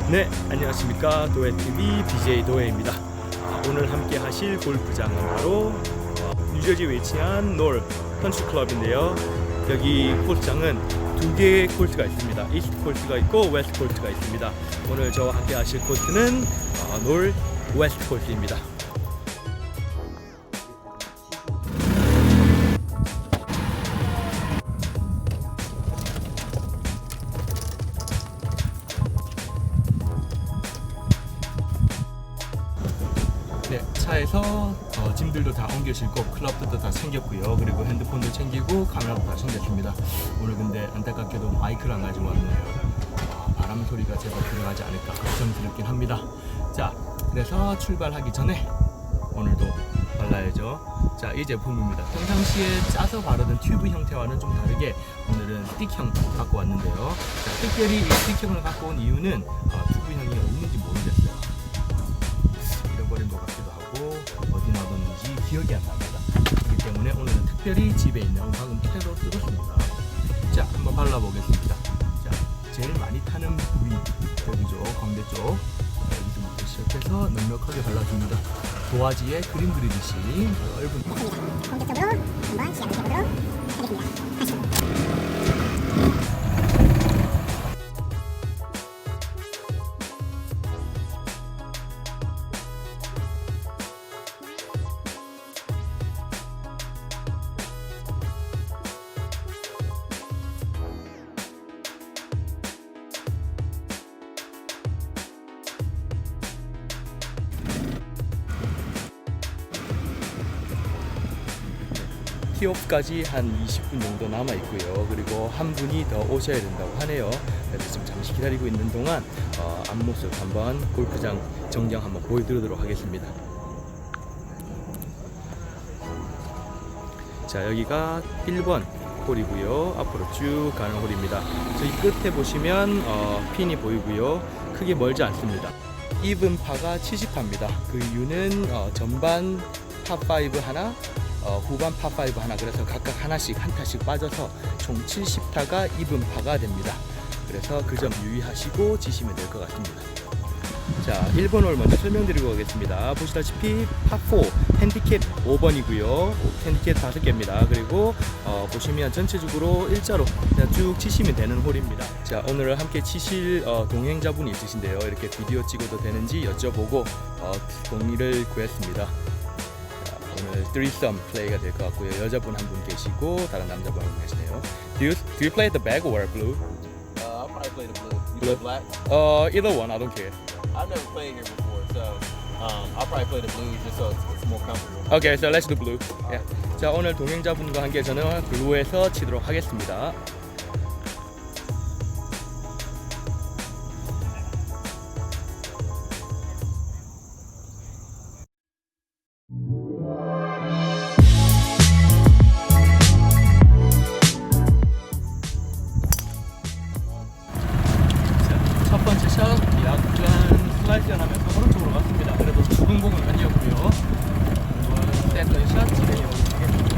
네, 안녕하십니까. 도해TV BJ 도해입니다. 오늘 함께 하실 골프장은 바로 뉴저지에 위치한 놀 컨트리클럽인데요. 여기 코스장은 두 개의 코스가 있습니다. 이스트 코스가 있고 웨스트 코스가 있습니다. 오늘 저와 함께 하실 코스는 놀 웨스트 코스입니다. 네, 차에서 짐들도 다 옮겨 싣고 클럽들도 다 챙겼고요. 그리고 핸드폰도 챙기고 카메라도 다 챙겼습니다. 오늘 근데 안타깝게도 마이크를 안 가지고 왔네요. 바람 소리가 제법 들어가지 않을까 걱정스럽긴 합니다. 자, 그래서 출발하기 전에 오늘도 발라야죠. 자, 이 제품입니다. 평상시에 짜서 바르던 튜브 형태와는 좀 다르게 오늘은 스틱형 갖고 왔는데요. 자, 특별히 이 스틱형을 갖고 온 이유는 튜브형이 없는지 모르겠어요. 잃어버린 것 같기도 하고 어디 놔뒀는지 기억이 안 납니다. 그렇기 때문에 오늘은 특별히 집에 있는 방금 테로 뜯었습니다. 자, 한번 발라보겠습니다. 자, 제일 많이 타는 부위 여기죠, 광대 쪽. 여기서부터 시작해서 넉넉하게 발라줍니다. 도화지에 그림 그리듯이 넓은 광대 쪽으로 한번 시작해보도록 하겠습니다. 하시죠. 티오프까지 한 20분 정도 남아 있고요. 그리고 한 분이 더 오셔야 된다고 하네요. 그래서 지금 잠시 기다리고 있는 동안 앞모습 한번 골프장 정장 한번 보여드리도록 하겠습니다. 자, 여기가 1번 홀이고요. 앞으로 쭉 가는 홀입니다. 저희 끝에 보시면 핀이 보이고요. 크게 멀지 않습니다. 이븐 파가 70파입니다. 그 이유는 전반 파5 하나, 후반 파5 하나, 그래서 각각 하나씩 한 타씩 빠져서 총 70타가 이븐 파가 됩니다. 그래서 그 점 유의하시고 치시면 될 것 같습니다. 자, 1번 홀 먼저 설명드리고 가겠습니다. 보시다시피 파4 핸디캡 5번이고요. 핸디캡 5개입니다. 그리고 보시면 전체적으로 일자로 그냥 쭉 치시면 되는 홀입니다. 자, 오늘 함께 치실 동행자분이 있으신데요. 이렇게 비디오 찍어도 되는지 여쭤보고 동의를 구했습니다. 오늘 threesome 플레이가 될 것 같고요. 여자분 한 분 계시고 다른 남자분 한 분 계시네요. Do you play the bag or blue? I'll probably play the blue. You play black? Either one. I don't care. I've never played here before, so I'll probably play the blue just so it's more comfortable. Okay, so let's do blue. Yeah. 자, 오늘 동행자분과 함께 저는 블루에서 치도록 하겠습니다. 첫 번째 샷 약간 슬라이스 하면서 오른쪽으로 갔습니다. 그래도 죽은 공은 아니었고요. 한번 세컨 샷 진행해 보겠습니다.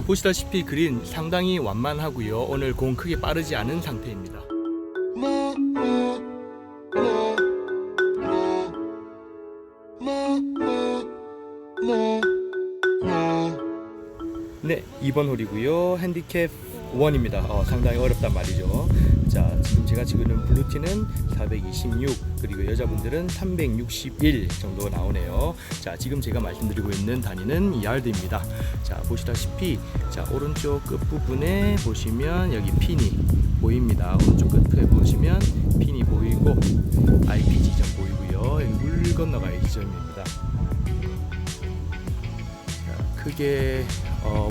보시다시피 그린 상당히 완만하고요. 오늘 공 크게 빠르지 않은 상태입니다. 네, 2번 홀이고요. 핸디캡 1입니다. 상당히 어렵단 말이죠. 자, 지금 제가 치고 있는 블루티는 426, 그리고 여자분들은 361 정도 나오네요. 자, 지금 제가 말씀드리고 있는 단위는 야드입니다. 자, 보시다시피 자, 오른쪽 끝부분에 보시면 여기 핀이 보입니다. 오른쪽 끝에 보시면 핀이 보이고 IP 지점 보이고요. 여기 물 건너가야 지점입니다. 자, 크게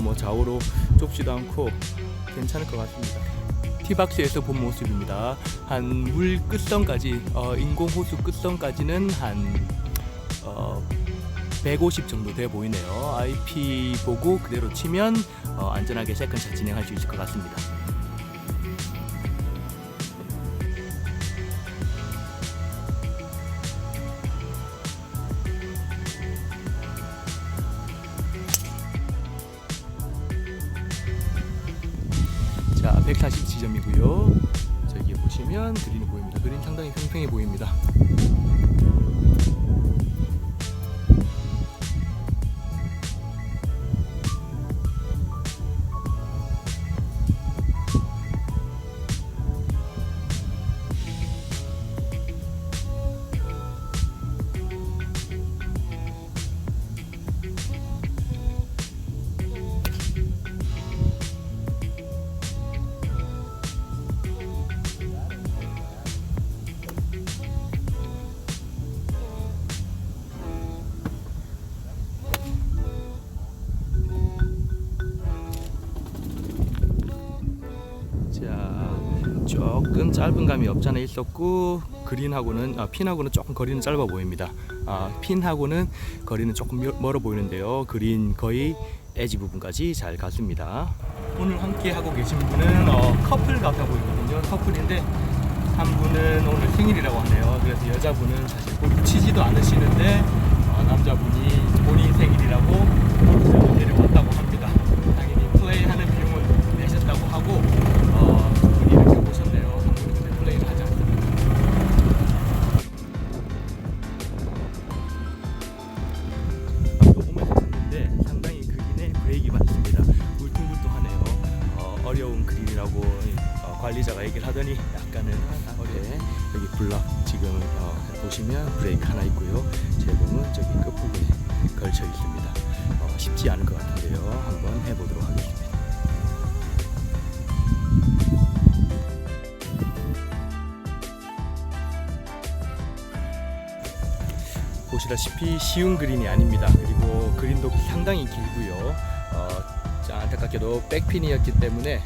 뭐 좌우로 좁지도 않고 괜찮을 것 같습니다. 티박스에서 본 모습입니다. 한 물 끝선까지 인공 호수 끝선까지는 한 150 정도 돼 보이네요. IP 보고 그대로 치면 안전하게 세컨샷 진행할 수 있을 것 같습니다. 자, 140 지점이고요. 저기 보시면 그린이 보입니다. 그린 상당히 팽팽해 보입니다. 조금 짧은 감이 없잖아 있었고 그린하고는 핀하고는 조금 거리는 짧아 보입니다. 핀하고는 거리는 조금 멀어 보이는데요. 그린 거의 에지 부분까지 잘 갔습니다. 오늘 함께 하고 계신 분은 커플 같아 보이거든요. 커플인데 한 분은 오늘 생일이라고 하네요. 그래서 여자분은 사실 골프 치지도 않으시는데 남자분이 본인 생일이라고 골프장을 데려왔다고 합니다. 당연히 플레이하는 비용을 내셨다고 하고 분이 이렇게 오셨네요. 한 분이 근데 플레이를 하지 않습니다. 아까 보면서 봤는데 상당히 그린에 브레이크가 많습니다. 울퉁불퉁하네요. 어려운 그린이라고 관리자가 얘기를 하더니 약간은 여기 블럭 지금 보시면 브레이크 하나 있고요. 제공은 저기 끝부분에 걸쳐 있습니다. 쉽지 않을 것 같은데요. 한번 해보도록 하겠습니다. 보시다시피 쉬운 그린이 아닙니다. 그리고 그린도 상당히 길고요. 안타깝게도 백핀이었기 때문에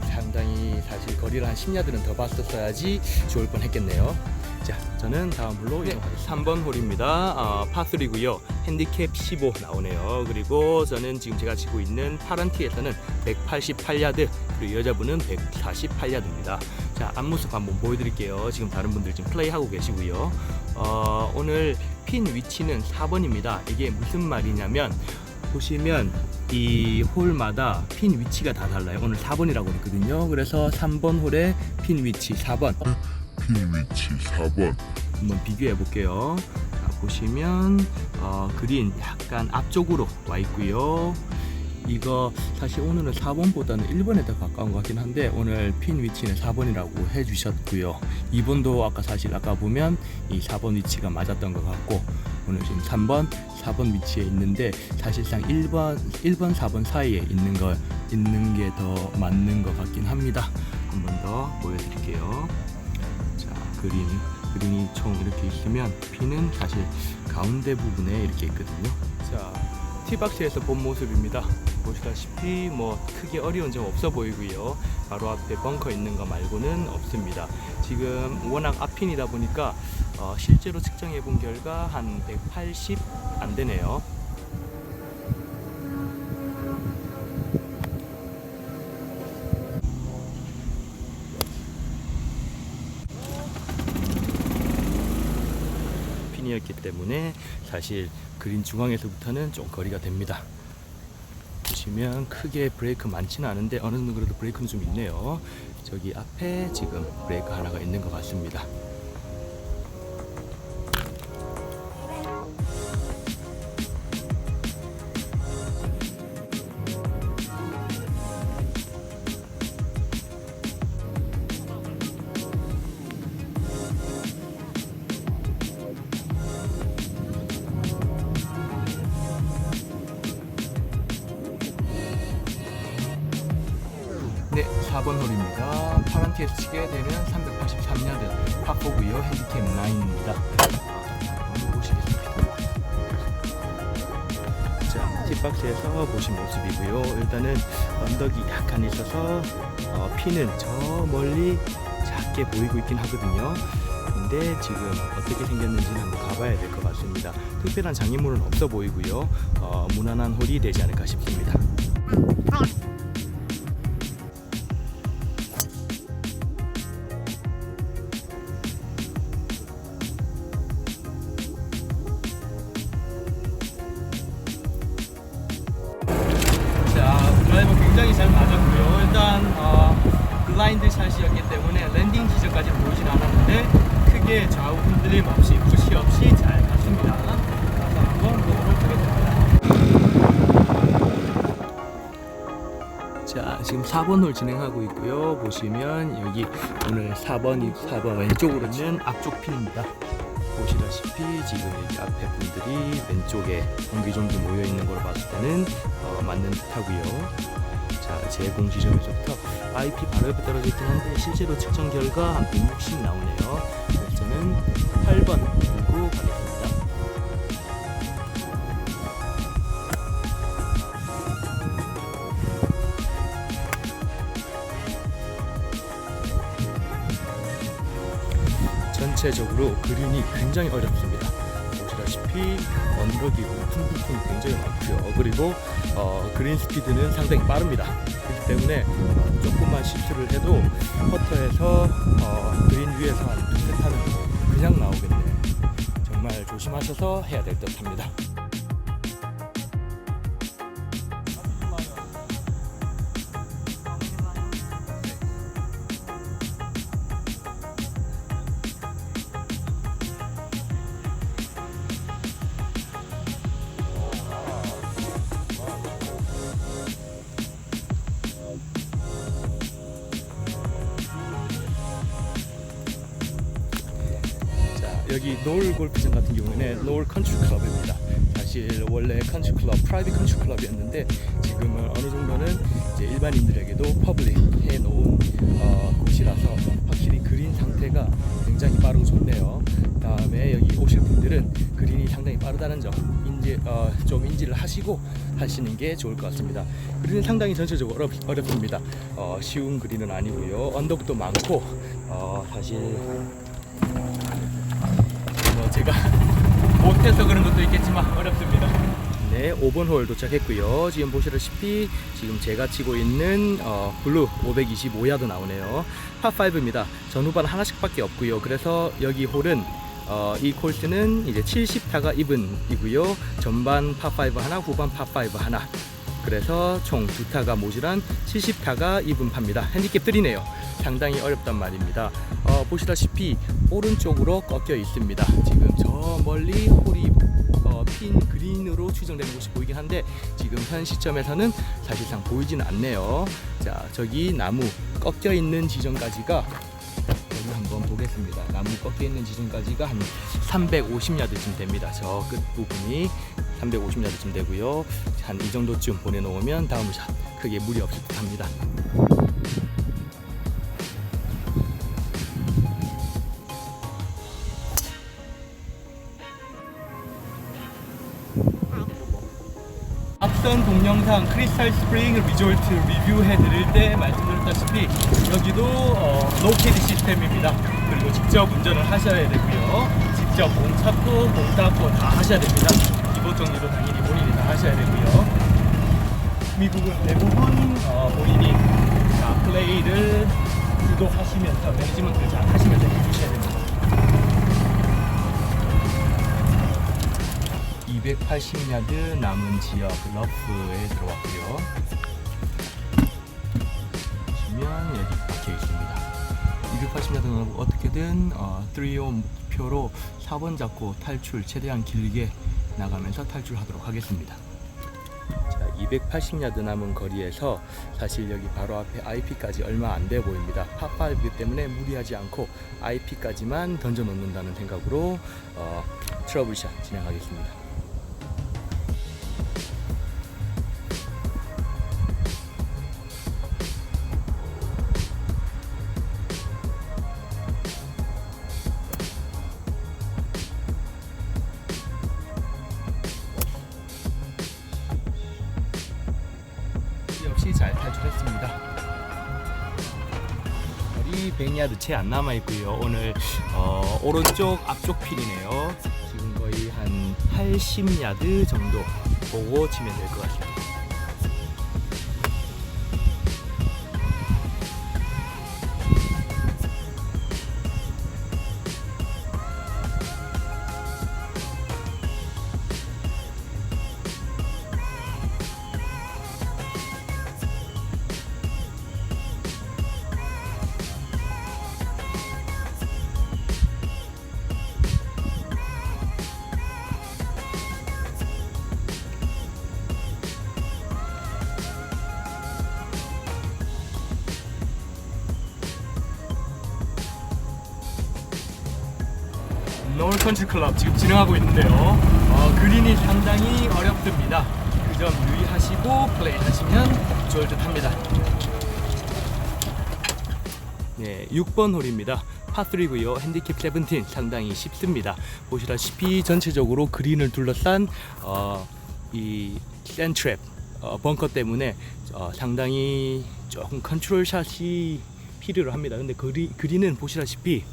상당히 사실 거리를 한 10야드는 더 봤었어야지 좋을 뻔했겠네요. 자, 저는 다음 홀로 이동하겠습니다. 3번 홀입니다. 파3고요. 핸디캡 15 나오네요. 그리고 저는 지금 제가 치고 있는 파란 티에서는 188야드, 그리고 여자분은 148야드입니다. 자, 앞모습 한번 보여드릴게요. 지금 다른 분들 지금 플레이하고 계시고요. 오늘 핀 위치는 4번입니다. 이게 무슨 말이냐면 보시면 이 홀마다 핀 위치가 다 달라요. 오늘 4번이라고 했거든요. 그래서 3번 홀에 핀 위치 4번. 핀 위치 4번. 한번 비교해 볼게요. 보시면 그린 약간 앞쪽으로 와 있고요. 이거 사실 오늘은 4번보다는 1번에 더 가까운 것 같긴 한데 오늘 핀 위치는 4번이라고 해주셨고요. 2번도 아까 보면 이 4번 위치가 맞았던 것 같고 오늘 지금 3번, 4번 위치에 있는데 사실상 1번, 4번 사이에 있는 게 더 맞는 것 같긴 합니다. 한 번 더 보여드릴게요. 자, 그린이 총 이렇게 있으면 핀은 사실 가운데 부분에 이렇게 있거든요. 자, 티박스에서 본 모습입니다. 보시다시피 뭐 크게 어려운 점 없어 보이고요. 바로 앞에 벙커 있는 거 말고는 없습니다. 지금 워낙 앞핀이다 보니까 실제로 측정해 본 결과 한 180 안 되네요. 핀이었기 때문에 사실 그린 중앙에서부터는 좀 거리가 됩니다. 보시면 크게 브레이크 많지는 않은데 어느 정도 그래도 브레이크는 좀 있네요. 저기 앞에 지금 브레이크 하나가 있는 것 같습니다. 네, 4번 홀입니다. 파란 티에서 치게 되면 383야드 파4고요. 핸디캡 9입니다. 한번 보시겠습니다. 자, 팁박스에서 보신 모습이고요. 일단은 언덕이 약간 있어서 핀은 저 멀리 작게 보이고 있긴 하거든요. 있는데 지금 어떻게 생겼는지는 한번 가봐야 될 것 같습니다. 특별한 장애물은 없어 보이고요. 무난한 홀이 되지 않을까 싶습니다. 자, 드라이버 굉장히 잘 맞았고요. 일단 블라인드 샷이었기 때문에 랜딩 지점까지는 보이진 않았는데 크게 좌우 흔들림 없이 푸시 없이 잘 갔습니다. 가서 한번 보도록 하겠습니다. 자, 지금 4번 홀 진행하고 있고요. 보시면 여기 오늘 4번 왼쪽으로 있는 앞쪽 핀입니다. 보시다시피 지금 여기 앞에 분들이 왼쪽에 옹기종기 모여 있는 걸 봤을 때는 맞는 듯하고요. 자, 제 공 지점에서부터 IP 바로 옆에 떨어져 있긴 한데 실제로 측정 결과 한 160 나오네요. 그래서 저는 8번 들고 가겠습니다. 전체적으로 그린이 굉장히 어렵습니다. 보시다시피 언덕이 울퉁불퉁 굉장히 많고요. 그리고 그린 스피드는 상당히 빠릅니다. 그렇기 때문에 조금만 시트를 해도 퍼터에서 그린 위에서 한 두세 타는 그냥 나오겠네. 정말 조심하셔서 해야 될 듯 합니다. 여기 노을 골프장 같은 경우에는 노을 컨트리 클럽입니다. 사실 원래 컨트리 클럽, 프라이빗 컨트리 클럽이었는데 지금은 어느 정도는 이제 일반인들에게도 퍼블릭 해놓은 곳이라서 확실히 그린 상태가 굉장히 빠르고 좋네요. 다음에 여기 오실 분들은 그린이 상당히 빠르다는 점 좀 인지를 하시고 하시는 게 좋을 것 같습니다. 그린은 상당히 전체적으로 어렵습니다. 쉬운 그린은 아니고요. 언덕도 많고 사실 제가 못해서 그런 것도 있겠지만 어렵습니다. 네, 5번 홀 도착했고요. 지금 보시다시피 지금 제가 치고 있는 블루 525야드 나오네요. 파5입니다. 전후반 하나씩밖에 없고요. 그래서 여기 홀은 이 코스는 이제 70타가 이븐이고요. 전반 파5 하나, 후반 파5 하나. 그래서 총 2타가 모자란 70타가 이분파입니다. 핸디캡 3네요. 상당히 어렵단 말입니다. 보시다시피 오른쪽으로 꺾여 있습니다. 지금 저 멀리 홀이 핀 그린으로 추정되는 곳이 보이긴 한데 지금 현 시점에서는 사실상 보이지는 않네요. 자, 저기 나무 꺾여 있는 지점까지가 여기 한번 보겠습니다. 나무 꺾여 있는 지점까지가 한 350야드쯤 됩니다. 저 끝 부분이 350야드쯤 되고요. 한 이 정도쯤 보내놓으면 다음 샷 크게 무리 없을 듯 합니다. 앞선 동영상 크리스탈 스프링 리조트 리뷰해드릴 때 말씀드렸다시피 여기도 로케드 시스템입니다. 그리고 직접 운전을 하셔야 되고요. 직접 공 찾고 공 닦고 다 하셔야 됩니다. 기본 정리도 당연히 본인이 다 하셔야 되고요. 미국은 대부분 본인이 플레이를 주도하시면서 매니지먼트를 잘 하시면서 해주셔야 됩니다. 280야드 남은 지역 러프에 들어왔고요. 보시면 여기 박혀 있습니다. 280야드는 어떻게든 3온 목표로 4번 잡고 탈출 최대한 길게 나가면서 탈출하도록 하겠습니다. 자, 280야드 남은 거리에서 사실 여기 바로 앞에 IP까지 얼마 안 돼 보입니다. 파5이기 때문에 무리하지 않고 IP까지만 던져 놓는다는 생각으로 트러블샷 진행하겠습니다. 역시 잘 탈출했습니다. 거리 100야드 채 안 남아 있고요. 오늘 오른쪽 앞쪽 핀이네요. 지금 거의 한 80야드 정도 보고 치면 될 것 같습니다. 노을컨트리 클럽 지금 진행하고 있는데요. 그린이 상당히 어렵습니다. 그 점 유의하시고 플레이 하시면 좋을 듯 합니다. 네, 6번 홀입니다. 파3고요. 핸디캡 17 상당히 쉽습니다. 보시다시피 전체적으로 그린을 둘러싼 이 샌트랩 벙커 때문에 상당히 조금 컨트롤 샷이 필요로 합니다. 근데 그린은 보시다시피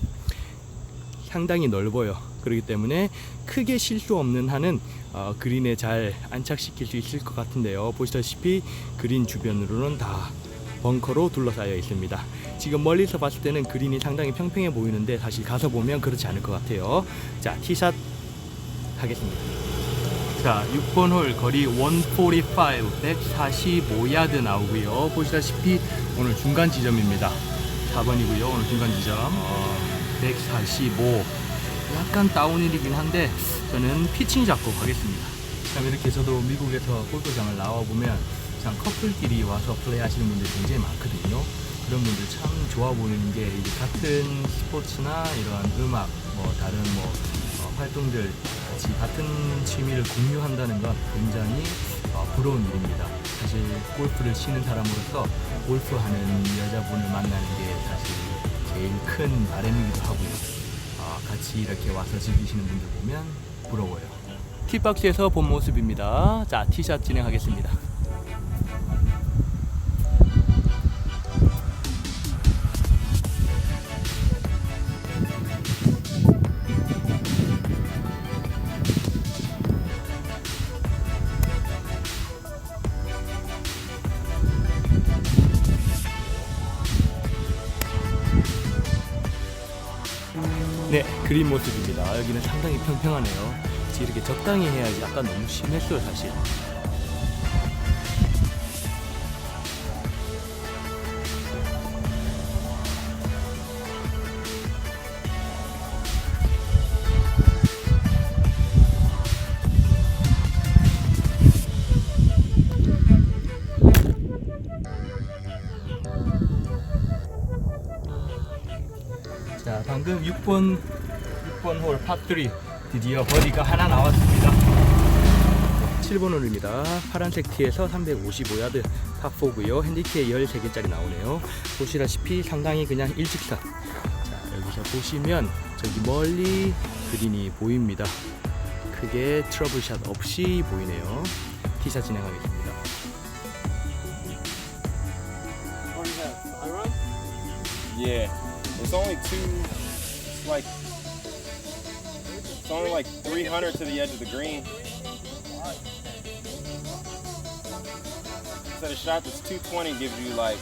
상당히 넓어요. 그렇기 때문에 크게 실수 없는 한은 그린에 잘 안착시킬 수 있을 것 같은데요. 보시다시피 그린 주변으로는 다 벙커로 둘러싸여 있습니다. 지금 멀리서 봤을 때는 그린이 상당히 평평해 보이는데 사실 가서 보면 그렇지 않을 것 같아요. 자, 티샷 하겠습니다. 자, 6번 홀 거리 145, 145야드 나오고요. 보시다시피 오늘 중간 지점입니다. 4번이고요. 오늘 중간 지점 145. 약간 다운힐이긴 한데 저는 피칭 잡고 가겠습니다. 참 이렇게 저도 미국에서 골프장을 나와보면 참 커플끼리 와서 플레이 하시는 분들이 굉장히 많거든요. 그런 분들 참 좋아 보이는 게 이제 같은 스포츠나 이러한 음악, 다른 활동들 같이 같은 취미를 공유한다는 건 굉장히 부러운 일입니다. 사실 골프를 치는 사람으로서 골프하는 여자분을 만나는 게 사실 제일 큰 바람이기도 하고요. 같이 이렇게 와서 즐기시는 분들 보면 부러워요. 티박스에서 본 모습입니다. 자, 티샷 진행하겠습니다. 네, 그린 모습입니다. 여기는 상당히 평평하네요. 이렇게 적당히 해야지. 약간 너무 심했어요, 사실. 자, 방금 6번 홀 파3 드디어 버디가 하나 나왔습니다. 7번 홀입니다. 파란색 티에서 355야드 파4고요. 핸디캡 13개짜리 나오네요. 보시다시피 상당히 그냥 일직선. 자, 여기서 보시면 저기 멀리 그린이 보입니다. 크게 트러블샷 없이 보이네요. 티샷 진행하겠습니다. Yeah. It's only it's only like 300 to the edge of the green. So the shot that's 220 gives you like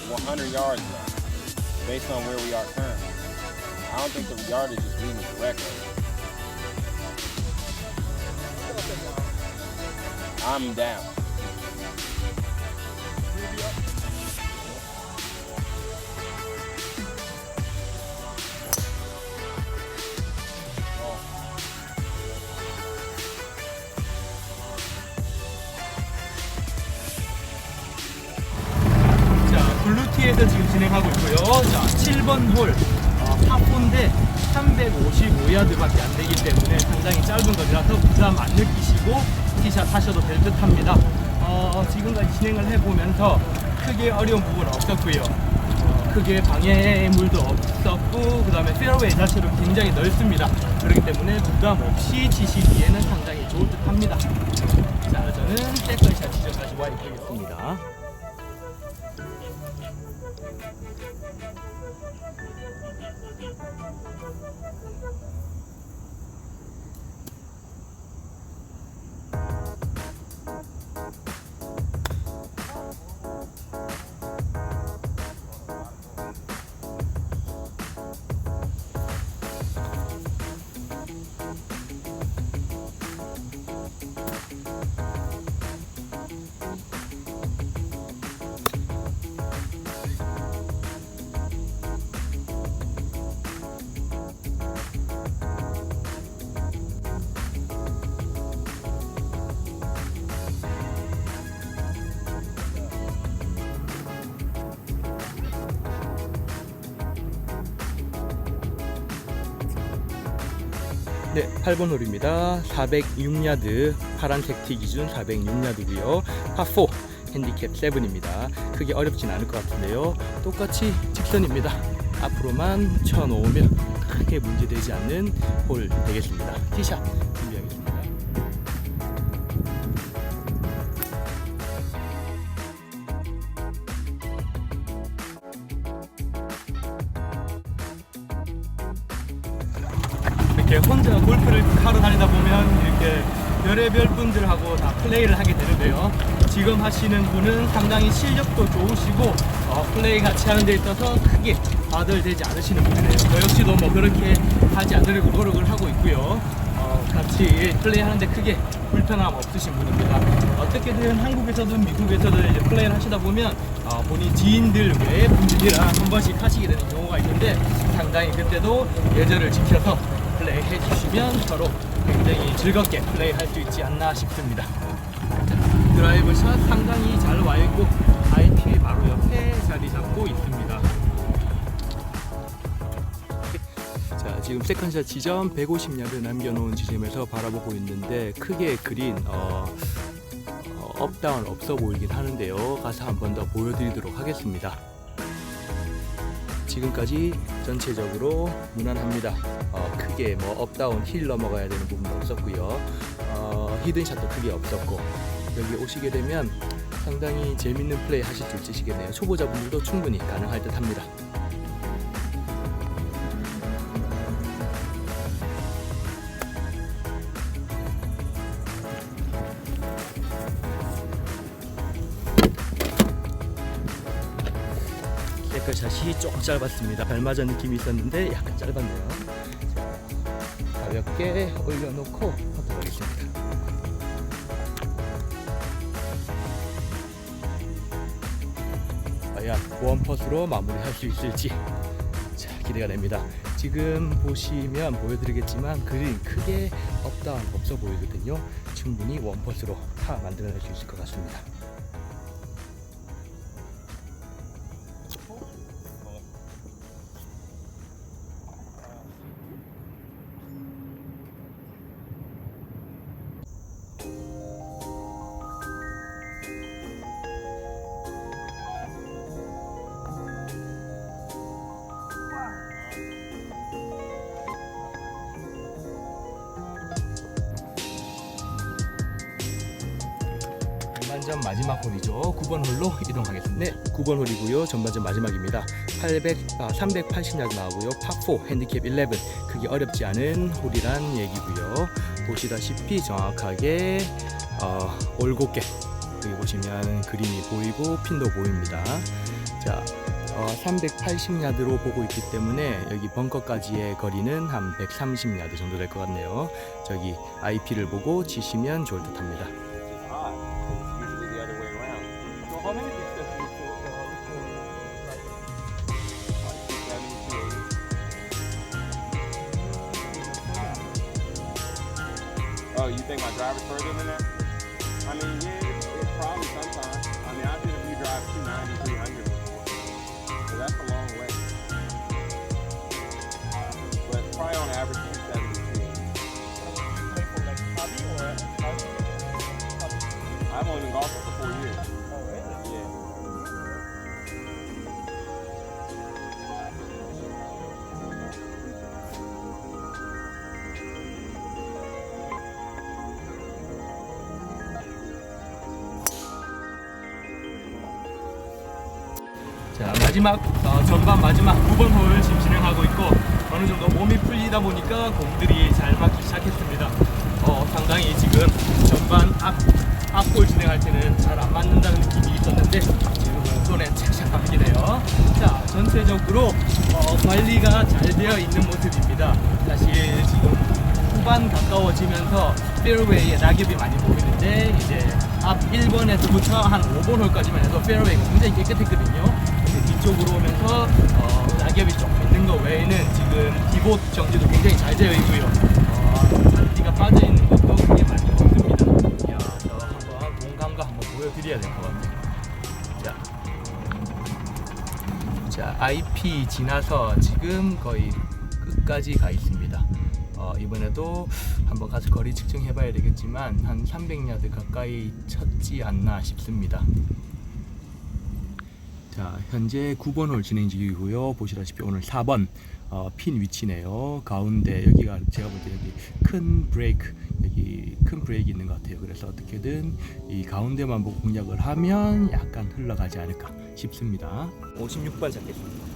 100 yards left, based on where we are currently. I don't think the yardage is reading correctly. I'm down. 블루티에서 지금 진행하고 있고요. 자, 7번 홀 파4인데 355야드밖에 안 되기 때문에 상당히 짧은 거리라서 부담 안 느끼시고 티샷 하셔도 될 듯 합니다. 지금까지 진행을 해보면서 크게 어려운 부분은 없었고요. 크게 방해물도 없었고, 그 다음에 페어웨이 자체도 굉장히 넓습니다. 그렇기 때문에 부담 없이 치시기에는 상당히 좋을 듯 합니다. 자, 저는 세컨샷 지점까지 와 있겠습니다. 네, 8번 홀입니다. 406야드, 파란색 티 기준 406야드고요. 파4 핸디캡 7입니다. 크게 어렵진 않을 것 같은데요. 똑같이 직선입니다. 앞으로만 쳐놓으면 크게 문제되지 않는 홀 되겠습니다. 티샷 준비하겠습니다. 이렇게 혼자 골프를 하러 다니다 보면 이렇게 별의별 분들하고 다 플레이를 하게 되는데요. 지금 하시는 분은 상당히 실력도 좋으시고 플레이 같이 하는 데 있어서 크게 아들되지 않으시는 분이네요. 저 역시도 뭐 그렇게 하지 않으려고 노력을 하고 있고요. 같이 플레이 하는데 크게 불편함 없으신 분입니다. 어떻게든 한국에서든 미국에서든 이제 플레이를 하시다 보면 본인 지인들 외의 분들이랑 한 번씩 하시게 되는 경우가 있는데 상당히 그때도 예절을 지켜서 플레이 해주시면 서로 굉장히 즐겁게 플레이 할 수 있지 않나 싶습니다. 드라이브 샷 상당히 잘 와있고 IP 바로 옆에 자리 잡고 있습니다. 자, 지금 세컨샷 지점 150야드 남겨놓은 지점에서 바라보고 있는데 크게 그린 업다운 없어 보이긴 하는데요. 가서 한 번 더 보여드리도록 하겠습니다. 지금까지 전체적으로 무난합니다. 크게 뭐 업다운 힐 넘어가야 되는 부분도 없었고요. 히든샷도 크게 없었고 여기 오시게 되면 상당히 재밌는 플레이 하실 수 있으시겠네요. 초보자분들도 충분히 가능할 듯 합니다. 샷이 조금 짧았습니다. 발 맞은 느낌이 있었는데 약간 짧았네요. 자, 가볍게 올려놓고 하도록 하겠습니다. 과연 원퍼스로 마무리할 수 있을지 자, 기대가 됩니다. 지금 보시면 보여드리겠지만 그린 크게 업다운 없어 보이거든요. 충분히 원퍼스로 타 만들어낼 수 있을 것 같습니다. 전반전 마지막 홀이죠. 9번 홀로 이동하겠습니다. 네, 9번 홀이고요. 전반전 마지막입니다. 380야드 나오고요. 파4 핸디캡 11. 그게 어렵지 않은 홀이란 얘기고요. 보시다시피 정확하게 올곧게 여기 보시면 그린이 보이고 핀도 보입니다. 자, 380야드로 보고 있기 때문에 여기 벙커까지의 거리는 한 130야드 정도 될 것 같네요. 저기 IP를 보고 치시면 좋을 듯 합니다. Oh, you think my driver's further than that? I mean, yeah, it's probably sometimes. I mean, I've seen a few drive 290, 300 before. So that's a long way. But probably on average, 272. I've only been golfing for 4 years. Oh, really? Yeah. 자, 마지막 전반 마지막 9번 홀 지금 진행하고 진행하고 있고 어느 정도 몸이 풀리다 보니까 공들이 잘 맞기 시작했습니다. 상당히 지금 전반 앞볼 진행할 때는 잘 안 맞는다는 느낌이 있었는데 지금은 손에 착착 감기네요. 자, 전체적으로 관리가 잘 되어 있는 모습입니다. 사실 지금 후반 가까워지면서 페어웨이에 낙엽이 많이 보이는데 이제 앞 1번에서부터 한 5번 홀까지만 해도 페어웨이가 굉장히 깨끗했거든요. 근데 뒤쪽으로 오면서 낙엽이 좀 있는 거 외에는 지금 디봇 정지도 굉장히 잘 되어 있고요. 잔디가 빠져 있는 것도 굉장히 많이 없습니다. 야, 저 한번 공감과 한번 보여드려야 될 것 같아요. 자, IP 지나서 지금 거의 끝까지 가 있습니다. 이번에도 한번 가서 거리 측정해 봐야 되겠지만 한 300야드 가까이 쳤지 않나 싶습니다. 자, 현재 9번 홀 진행 중이고요. 보시다시피 오늘 4번 핀 위치네요. 가운데 여기가 제가 볼 때 여기 큰 브레이크, 여기 큰 브레이크 있는 것 같아요. 그래서 어떻게든 이 가운데만 보고 공략을 하면 약간 흘러가지 않을까 싶습니다. 56번 잡겠습니다.